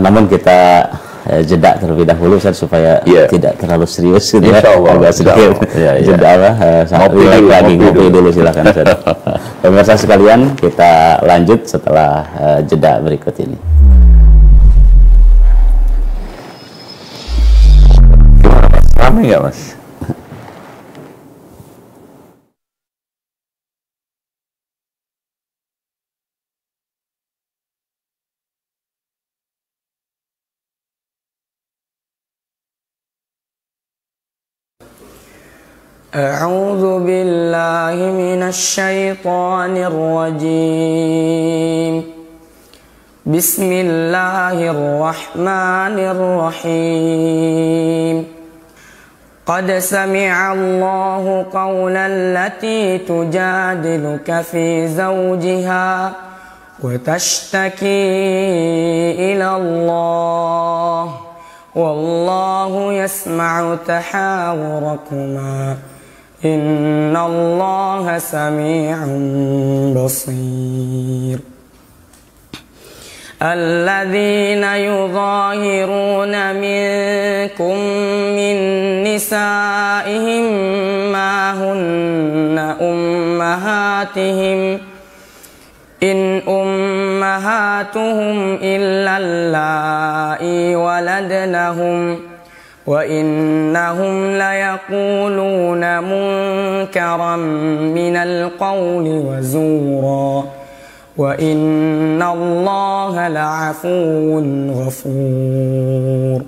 Speaker 2: Namun kita jeda terlebih dahulu Ustaz, supaya tidak terlalu serius gitu ya. Agak sedikit jeda ngopi dulu silakan Ustaz. Pemirsa sekalian, kita lanjut setelah jeda berikut ini.
Speaker 1: Ramai nggak Mas?
Speaker 3: أعوذ بالله من الشيطان الرجيم. بسم الله الرحمن الرحيم. قد سمع الله قول التي تجادلك في زوجها وتشتكي إلى الله والله يسمع تحاوركما إن الله سميع بصير. الذين يظاهرون منكم من نسائهم ما هن أمهاتهم إن أمهاتهم إلا اللائي ولدنهم وإنهم ليقولون منكرا من القول وزورا وإن الله لعفو غفور.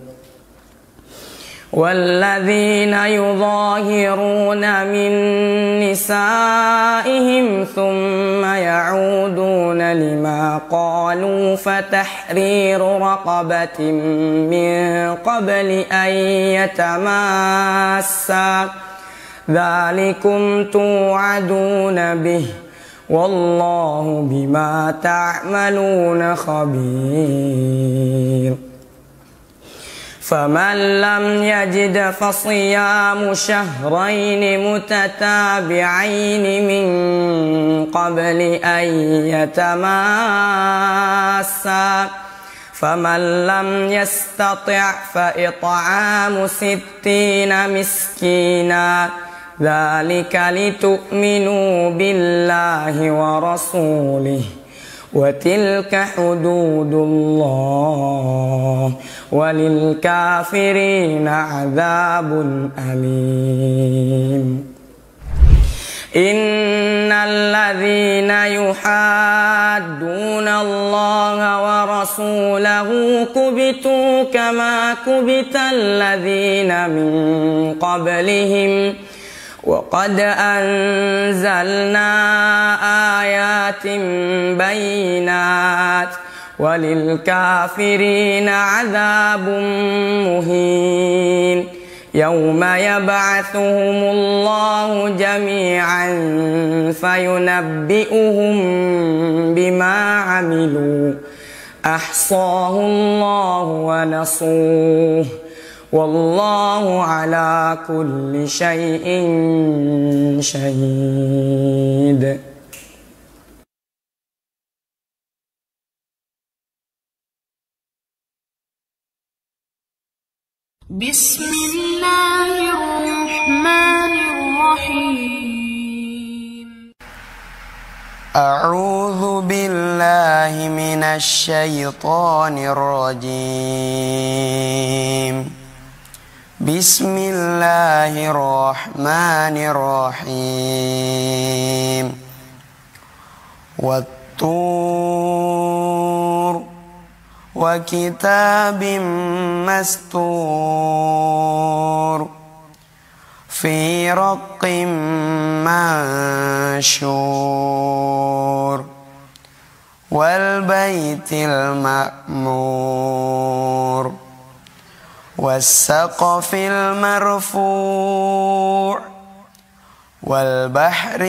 Speaker 3: والذين يظاهرون من نسائهم ثم يعودون لما قالوا فتحرير رقبة من قبل أن يتماسا ذلكم توعدون به والله بما تعملون خبير. فمن لم يجد فصيام شهرين متتابعين من قبل أن يتماسا فمن لم يستطع فإطعام 60 مسكينا ذلك لتؤمنوا بالله ورسوله وتلك حدود الله وللكافرين عذاب أليم. إن الذين يحادون الله ورسوله كبتوا كما كبت الذين من قبلهم وقد أنزلنا آيات بينات وللكافرين عذاب مهين. يوم يبعثهم الله جميعا فينبئهم بما عملوا أحصاه الله ونسوه والله على كل شيء شهيد.
Speaker 4: بسم الله الرحمن الرحيم.
Speaker 3: أعوذ بالله من الشيطان الرجيم. بسم الله الرحمن الرحيم. والطور وكتاب مستور في رق منشور والبيت المأمور والسقف المرفوع والبحر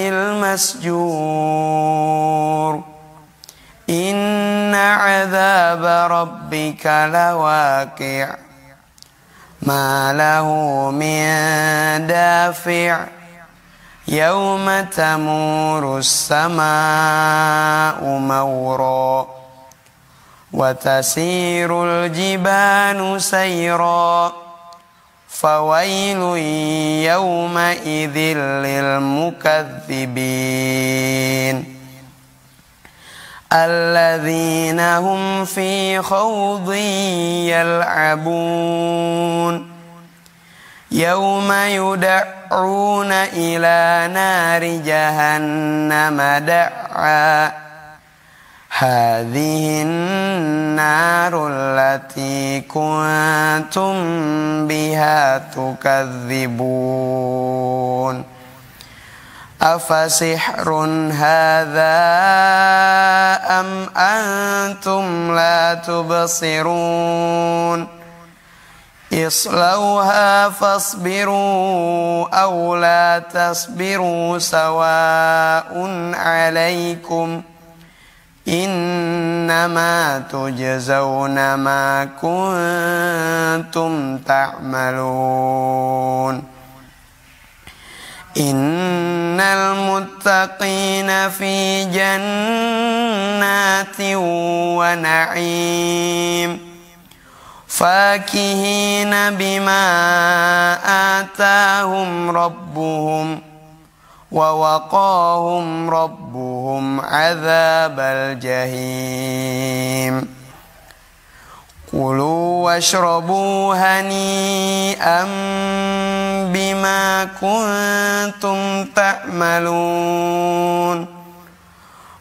Speaker 3: المسجور إن عذاب ربك لواقع ما له من دافع يوم تمور السماء مورا وتسير الجبال سيرا فويل يومئذ للمكذبين الذين هم في خوض يلعبون يوم يدعون إلى نار جهنم دعا هذه النار التي كنتم بها تكذبون أفسحر هذا أم أنتم لا تبصرون اصلوها فاصبروا أو لا تصبروا سواء عليكم إنما تجزون ما كنتم تعملون إن المتقين في جنات ونعيم فاكهين بما آتاهم ربهم ووقاهم ربهم عذاب الجحيم كلوا واشربوا هنيئا بما كنتم تعملون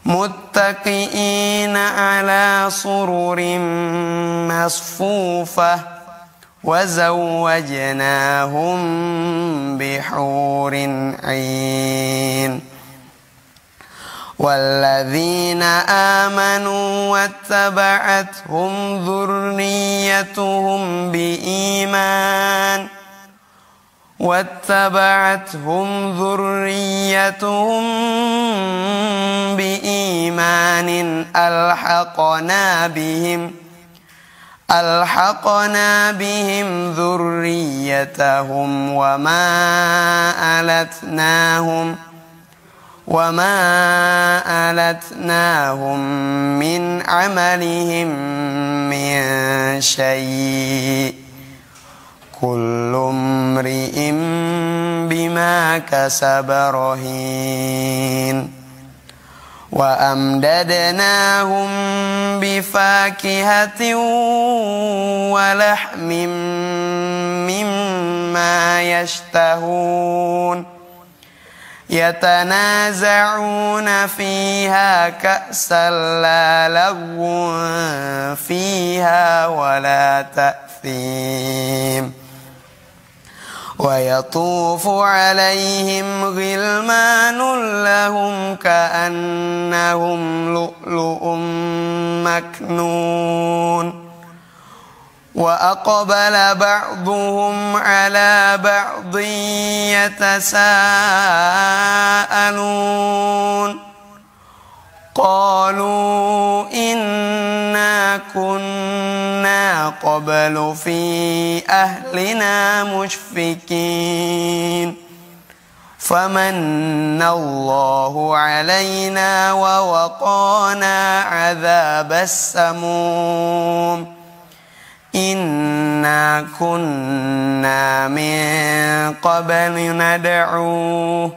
Speaker 3: متكئين على سرر مصفوفة وزوجناهم بحور عين والذين آمنوا واتبعتهم ذريتهم بإيمان ألحقنا بهم ذريتهم وما ألتناهم من عملهم من شيء كل امرئ بما كسب رهين وأمددناهم بفاكهة ولحم مما يشتهون يتنازعون فيها كأسا لا لغو فيها ولا تأثيم ويطوف عليهم غلمان لهم كأنهم لؤلؤ مكنون وأقبل بعضهم على بعض يتساءلون قالوا إنا كنا قبل في أهلنا مشفقين فمن الله علينا ووقانا عذاب السموم إنا كنا من قبل ندعوه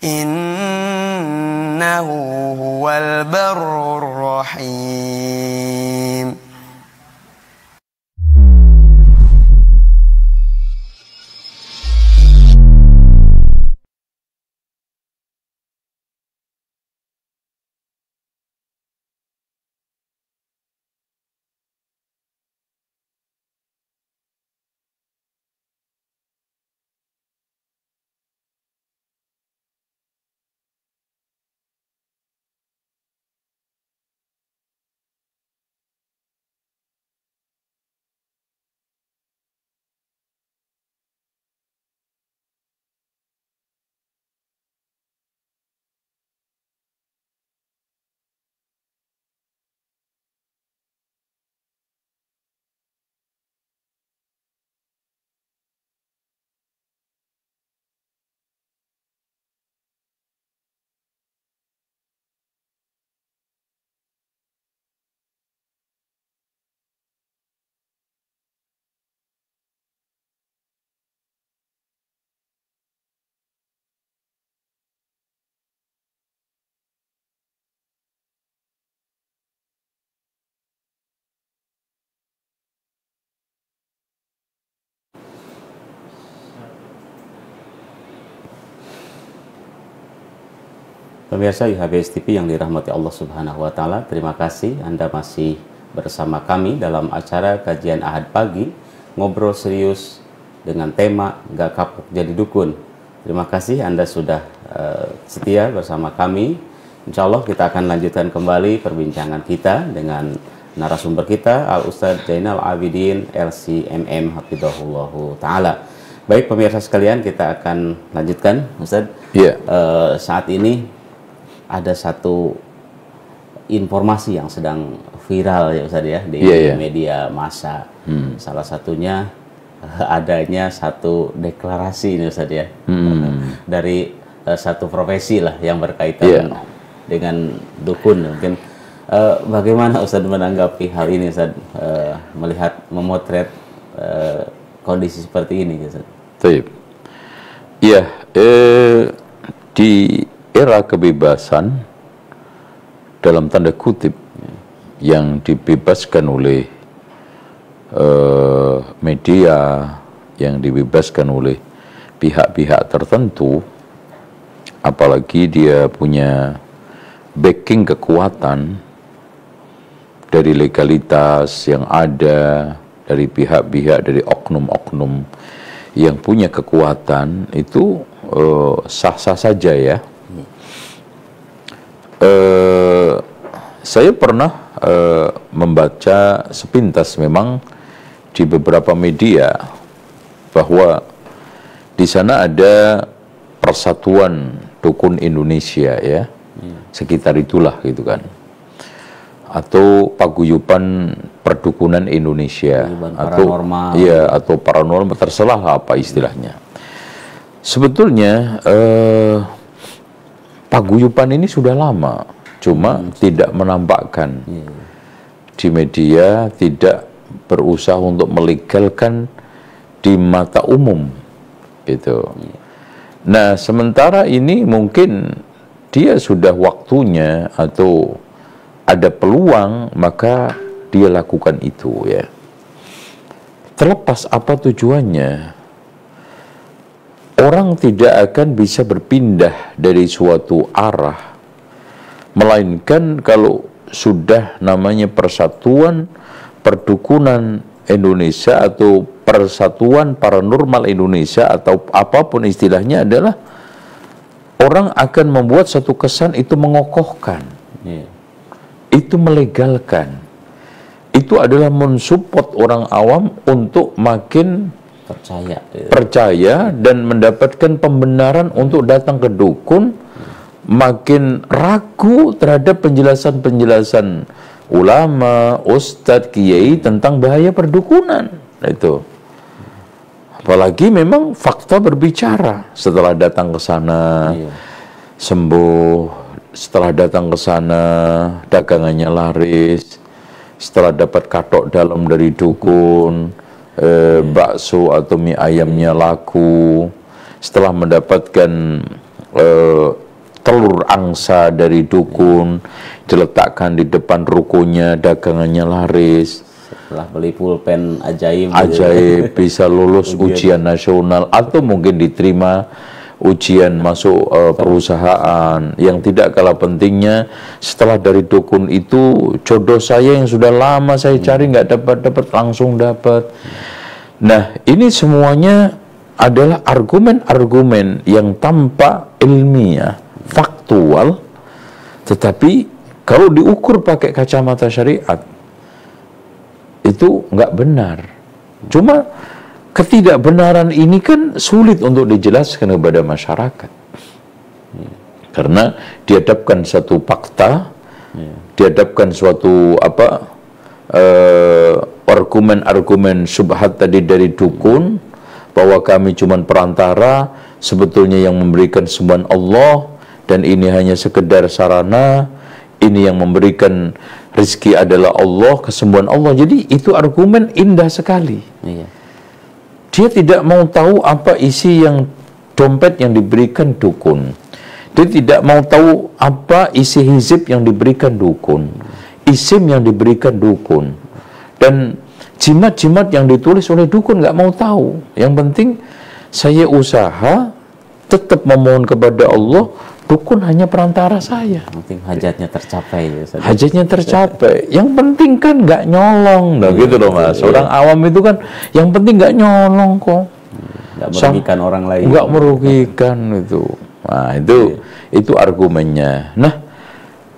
Speaker 3: إنه هو البر الرحيم
Speaker 2: Pemirsa IHBS TV yang dirahmati Allah Subhanahu wa taala, terima kasih Anda masih bersama kami dalam acara kajian Ahad pagi, ngobrol serius dengan tema Gak Kapok Jadi Dukun. Terima kasih Anda sudah setia bersama kami. Insya Allah kita akan lanjutkan kembali perbincangan kita dengan narasumber kita, Al-Ustadz Zainal Abidin LCMM Hafidhahullahu Ta'ala. Baik pemirsa sekalian, kita akan lanjutkan Ustadz. Saat ini ada satu informasi yang sedang viral ya Ustadz ya di media massa. Salah satunya adanya satu deklarasi ini Ustadz ya, dari satu profesi lah yang berkaitan dengan dukun. Mungkin bagaimana Ustadz menanggapi hal ini Ustadz, melihat memotret kondisi seperti ini Ustadz?
Speaker 1: Baik. Ya, di era kebebasan dalam tanda kutip yang dibebaskan oleh media, yang dibebaskan oleh pihak-pihak tertentu, apalagi dia punya backing kekuatan dari legalitas yang ada, dari pihak-pihak, dari oknum-oknum yang punya kekuatan, itu sah-sah saja ya. Saya pernah membaca sepintas memang di beberapa media bahwa di sana ada Persatuan Dukun Indonesia ya, sekitar itulah gitu kan, atau Paguyuban Perdukunan Indonesia, atau paranormal. Ya, atau paranormal, terserah apa istilahnya. Sebetulnya paguyuban ini sudah lama, cuma tidak menampakkan di media, tidak berusaha untuk melegalkan di mata umum gitu. Nah, sementara ini mungkin dia sudah waktunya atau ada peluang, maka dia lakukan itu ya. Terlepas apa tujuannya, orang tidak akan bisa berpindah dari suatu arah, melainkan kalau sudah namanya Persatuan Perdukunan Indonesia atau Persatuan Paranormal Indonesia atau apapun istilahnya, adalah orang akan membuat satu kesan itu mengokohkan, itu melegalkan, itu adalah mensupport orang awam untuk makin percaya dan mendapatkan pembenaran untuk datang ke dukun, makin ragu terhadap penjelasan-penjelasan ulama, ustadz, kiai tentang bahaya perdukunan. Itu apalagi memang fakta berbicara, setelah datang ke sana sembuh, setelah datang ke sana dagangannya laris, setelah dapat katok dalam dari dukun, bakso atau mie ayamnya laku, setelah mendapatkan telur angsa dari dukun diletakkan di depan rukonya, dagangannya laris,
Speaker 2: setelah beli pulpen ajaib
Speaker 1: bisa lulus ujian nasional atau mungkin diterima ujian masuk perusahaan. Yang tidak kalah pentingnya, setelah dari dukun itu jodoh saya yang sudah lama saya cari nggak dapat langsung dapat. Nah, ini semuanya adalah argumen-argumen yang tampak ilmiah, faktual, tetapi kalau diukur pakai kacamata syariat itu nggak benar. Cuma ketidakbenaran ini kan sulit untuk dijelaskan kepada masyarakat, karena dihadapkan satu fakta, dihadapkan suatu argumen-argumen syubhat tadi dari dukun, bahwa kami cuma perantara, sebetulnya yang memberikan sembahan Allah, dan ini hanya sekedar sarana, ini yang memberikan rezeki adalah Allah, kesembuhan Allah. Jadi itu argumen indah sekali. Dia tidak mau tahu apa isi yang dompet yang diberikan dukun. Dia tidak mau tahu apa isi hizib yang diberikan dukun, isim yang diberikan dukun, dan jimat-jimat yang ditulis oleh dukun nggak mau tahu. Yang penting saya usaha tetap memohon kepada Allah, Dukun hanya perantara saya.
Speaker 2: Mungkin hajatnya tercapai ya, Ustaz.
Speaker 1: Hajatnya tercapai. Yang penting kan nggak nyolong, gitu loh Mas. Orang awam itu kan yang penting nggak nyolong kok.
Speaker 2: Nggak merugikan orang lain.
Speaker 1: Nggak merugikan itu. Nah itu argumennya. Nah,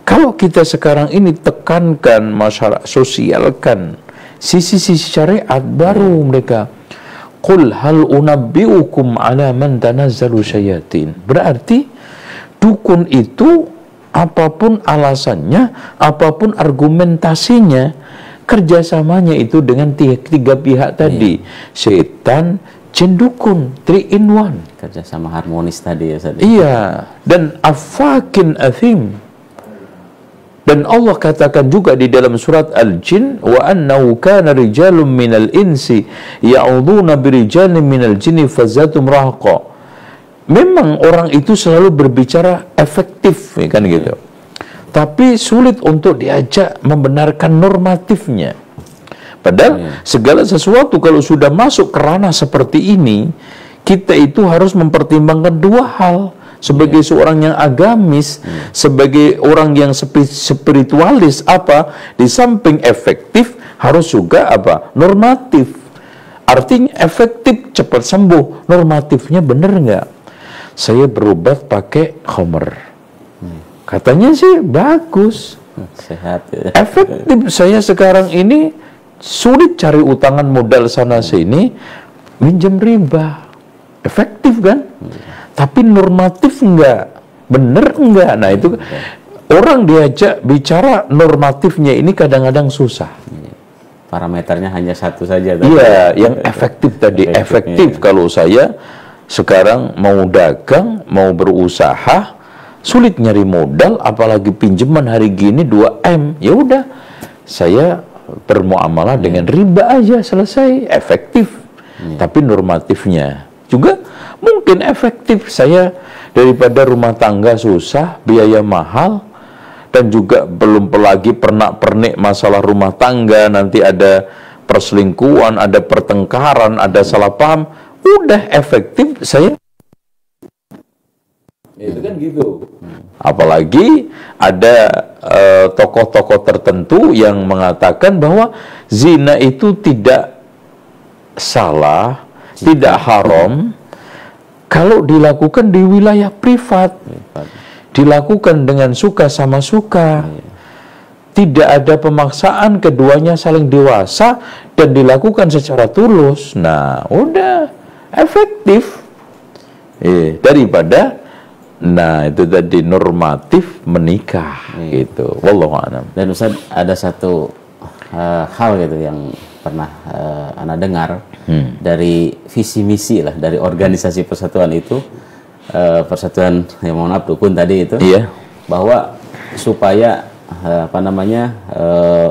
Speaker 1: kalau kita sekarang ini tekankan masyarakat, sosialkan sisi-sisi syariat, baru mereka qul hal unabbiukum ala man tanazzalu syayatin. Berarti dukun itu apapun alasannya, apapun argumentasinya, kerjasamanya itu dengan tiga pihak tadi, setan, jin, dukun, 3 in 1.
Speaker 2: Kerjasama harmonis tadi ya, Ustaz.
Speaker 1: Iya, dan afakin athim. Dan Allah katakan juga di dalam surat Al-Jin, wa annahu kana rijalun minal insi ya'uduna birijalin minal jinni fazatum rahaqa. Memang orang itu selalu berbicara efektif, ya kan gitu. Tapi sulit untuk diajak membenarkan normatifnya. Padahal segala sesuatu kalau sudah masuk ke ranah seperti ini, kita itu harus mempertimbangkan 2 hal. Sebagai seorang yang agamis, sebagai orang yang spiritualis, di samping efektif harus juga normatif. Artinya efektif, cepat sembuh, normatifnya benar nggak? Saya berobat pakai khamr, katanya sih bagus,
Speaker 2: sehat ya.
Speaker 1: Efektif. Saya sekarang ini sulit cari utangan modal sana sini, minjem riba, efektif kan? Tapi normatif enggak, bener enggak? Nah itu orang diajak bicara normatifnya ini kadang-kadang susah.
Speaker 2: Parameternya hanya satu saja.
Speaker 1: Iya, yang efektif tadi. Efektif kalau saya sekarang mau dagang, mau berusaha, sulit nyari modal, apalagi pinjaman hari gini 2M. Ya udah, saya bermuamalah dengan riba aja, selesai, efektif. Tapi normatifnya juga mungkin efektif. Saya daripada rumah tangga susah, biaya mahal, dan juga belum lagi pernak-pernik masalah rumah tangga, nanti ada perselingkuhan, ada pertengkaran, ada salah paham, udah efektif saya. Itu kan gitu. Apalagi ada tokoh-tokoh tertentu yang mengatakan bahwa zina itu tidak salah, tidak haram kalau dilakukan di wilayah privat, dilakukan dengan suka sama suka, tidak ada pemaksaan, keduanya saling dewasa dan dilakukan secara tulus. Nah, udah efektif. Daripada itu tadi normatif menikah gitu. Wallahu a'lam.
Speaker 2: Dan Ustaz, ada satu hal gitu yang pernah Ana dengar dari visi misi lah dari organisasi persatuan itu, persatuan yang mohon maaf dukun tadi itu, bahwa supaya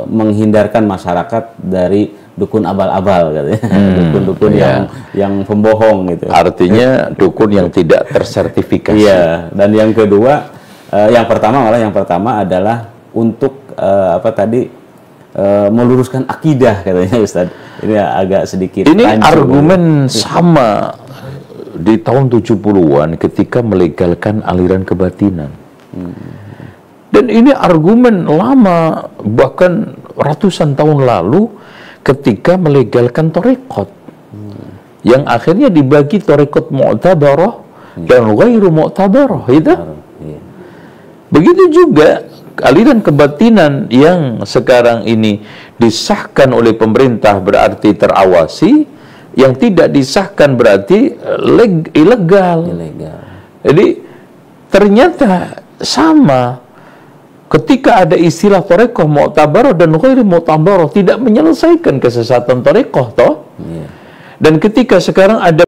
Speaker 2: menghindarkan masyarakat dari dukun abal-abal katanya, dukun-dukun yang pembohong gitu.
Speaker 1: Artinya dukun yang tidak tersertifikasi.
Speaker 2: Iya. Dan yang kedua, yang pertama adalah untuk meluruskan akidah katanya Ustaz. Ini agak sedikit.
Speaker 1: Ini argumen sama di tahun 70-an ketika melegalkan aliran kebatinan. Dan ini argumen lama, bahkan ratusan tahun lalu ketika melegalkan tarekat. Yang akhirnya dibagi tarekat mu'tabarah dan ghairu mu'tabarah, itu. Begitu juga aliran kebatinan yang sekarang ini disahkan oleh pemerintah berarti terawasi, yang tidak disahkan berarti ilegal. Jadi ternyata sama. Ketika ada istilah tarekat mu'tabarah dan ghairu mu'tabarah, tidak menyelesaikan kesesatan tarekat toh. Dan ketika sekarang ada